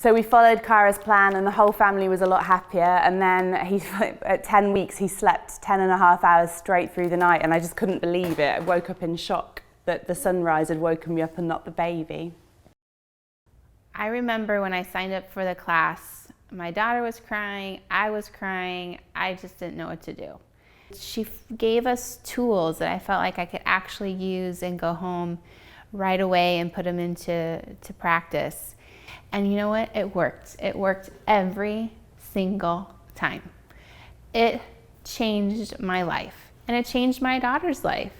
So we followed Cara's plan and the whole family was a lot happier, and then at 10 weeks he slept 10.5 hours straight through the night, and I just couldn't believe it. I woke up in shock that the sunrise had woken me up and not the baby. I remember when I signed up for the class, my daughter was crying, I was crying, I just didn't know what to do. She gave us tools that I felt like I could actually use and go home right away and put them into practice. And you know what? It worked. It worked every single time. It changed my life, and it changed my daughter's life,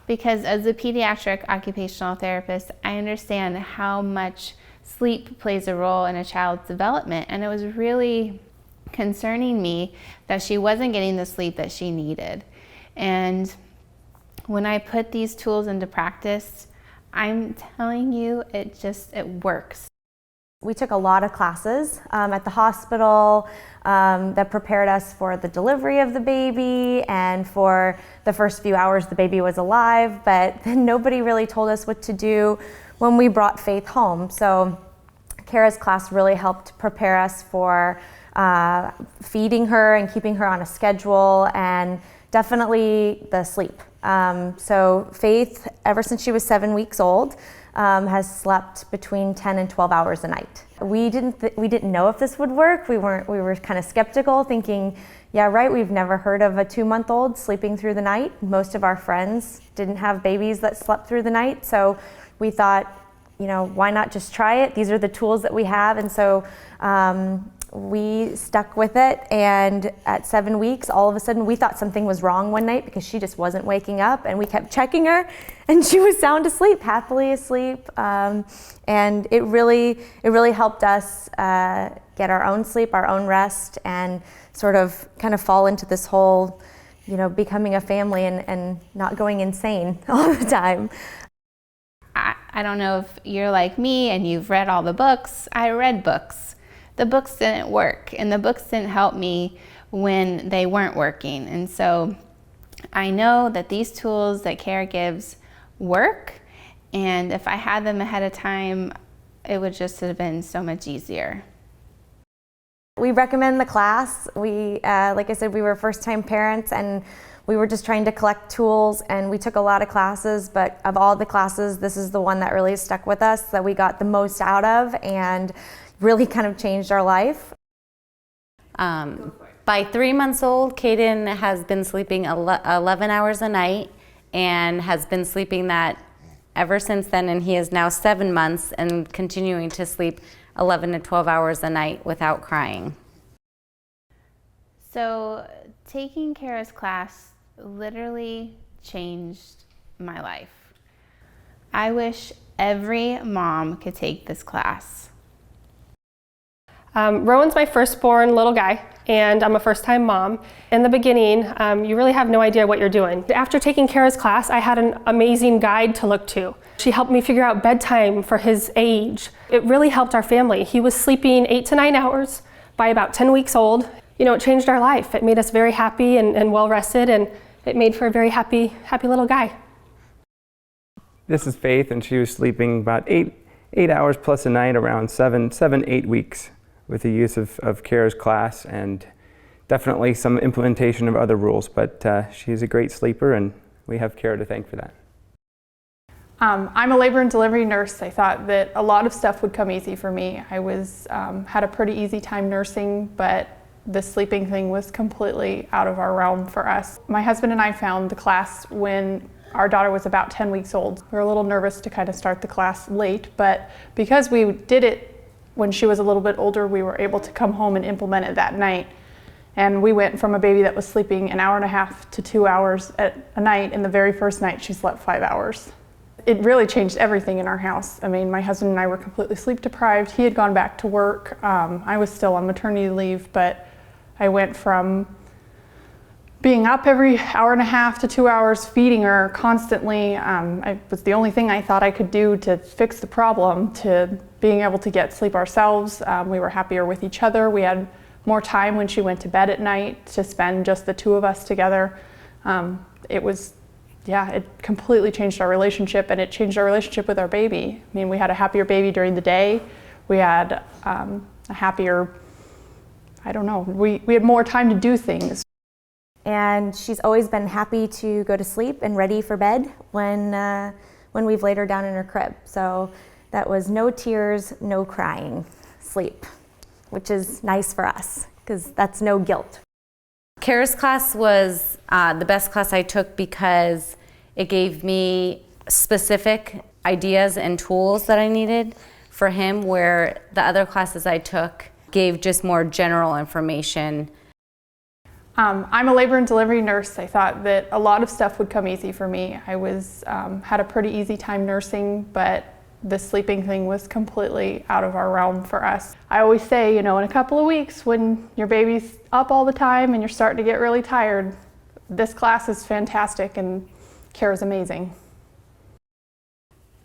because as a pediatric occupational therapist, I understand how much sleep plays a role in a child's development, and it was really concerning me that she wasn't getting the sleep that she needed. And when I put these tools into practice, I'm telling you, it works. We took a lot of classes at the hospital that prepared us for the delivery of the baby and for the first few hours the baby was alive, but then nobody really told us what to do when we brought Faith home. So Cara's class really helped prepare us for feeding her and keeping her on a schedule, and definitely the sleep. So Faith, ever since she was 7 weeks old, has slept between 10 and 12 hours a night. We didn't know if this would work. We were kind of skeptical, thinking, yeah, right, we've never heard of a 2-month-old sleeping through the night. Most of our friends didn't have babies that slept through the night, so we thought, you know, why not just try it? These are the tools that we have, and so we stuck with it, and at 7 weeks, all of a sudden, we thought something was wrong one night because she just wasn't waking up, and we kept checking her, and she was sound asleep, happily asleep, and it really helped us get our own sleep, our own rest, and sort of kind of fall into this whole, you know, becoming a family and not going insane all the time. I don't know if you're like me and you've read all the books. I read books. The books didn't work, and the books didn't help me when they weren't working. And so I know that these tools that Cara gives work, and if I had them ahead of time, it would just have been so much easier. We recommend the class. We, like I said, we were first-time parents, and we were just trying to collect tools, and we took a lot of classes, but of all the classes, this is the one that really stuck with us, that we got the most out of, and really kind of changed our life. By 3 months old, Caden has been sleeping 11 hours a night and has been sleeping that ever since then, and he is now 7 months and continuing to sleep 11 to 12 hours a night without crying. So taking Cara's class literally changed my life. I wish every mom could take this class. Rowan's my firstborn little guy, and I'm a first-time mom. In the beginning, you really have no idea what you're doing. After taking Cara's class, I had an amazing guide to look to. She helped me figure out bedtime for his age. It really helped our family. He was sleeping 8 to 9 hours by about 10 weeks old. You know, it changed our life. It made us very happy and well-rested, and it made for a very happy little guy. This is Faith, and she was sleeping about 8 hours plus a night, around 8 weeks, with the use of Cara's class, and definitely some implementation of other rules, but she's a great sleeper, and we have Cara to thank for that. I'm a labor and delivery nurse. I thought that a lot of stuff would come easy for me. I had a pretty easy time nursing, but the sleeping thing was completely out of our realm for us. My husband and I found the class when our daughter was about 10 weeks old. We were a little nervous to kind of start the class late, but because we did it when she was a little bit older, we were able to come home and implement it that night. And we went from a baby that was sleeping 1.5 hours to 2 hours a night, and the very first night she slept 5 hours. It really changed everything in our house. I mean, my husband and I were completely sleep deprived. He had gone back to work. I was still on maternity leave, but I went from being up every 1.5 hours to 2 hours, feeding her constantly. It was the only thing I thought I could do to fix the problem, to being able to get sleep ourselves. We were happier with each other. We had more time when she went to bed at night to spend just the two of us together. It completely changed our relationship, and it changed our relationship with our baby. I mean, we had a happier baby during the day. We had a happier, I don't know, we had more time to do things. And she's always been happy to go to sleep and ready for bed when we've laid her down in her crib. So that was no tears, no crying, sleep, which is nice for us because that's no guilt. Cara's class was the best class I took because it gave me specific ideas and tools that I needed for him, where the other classes I took gave just more general information. I'm a labor and delivery nurse. I thought that a lot of stuff would come easy for me. I had a pretty easy time nursing, but the sleeping thing was completely out of our realm for us. I always say, in a couple of weeks when your baby's up all the time and you're starting to get really tired, this class is fantastic and Cara's amazing.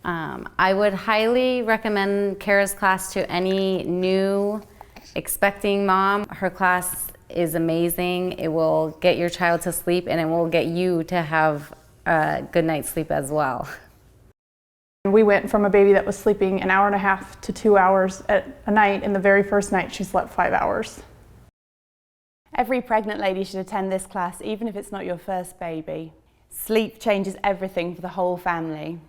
I would highly recommend Cara's class to any new expecting mom. Her class is amazing. It will get your child to sleep and it will get you to have a good night's sleep as well. We went from a baby that was sleeping 1.5 hours to 2 hours a night, and the very first night she slept 5 hours. Every pregnant lady should attend this class, even if it's not your first baby. Sleep changes everything for the whole family.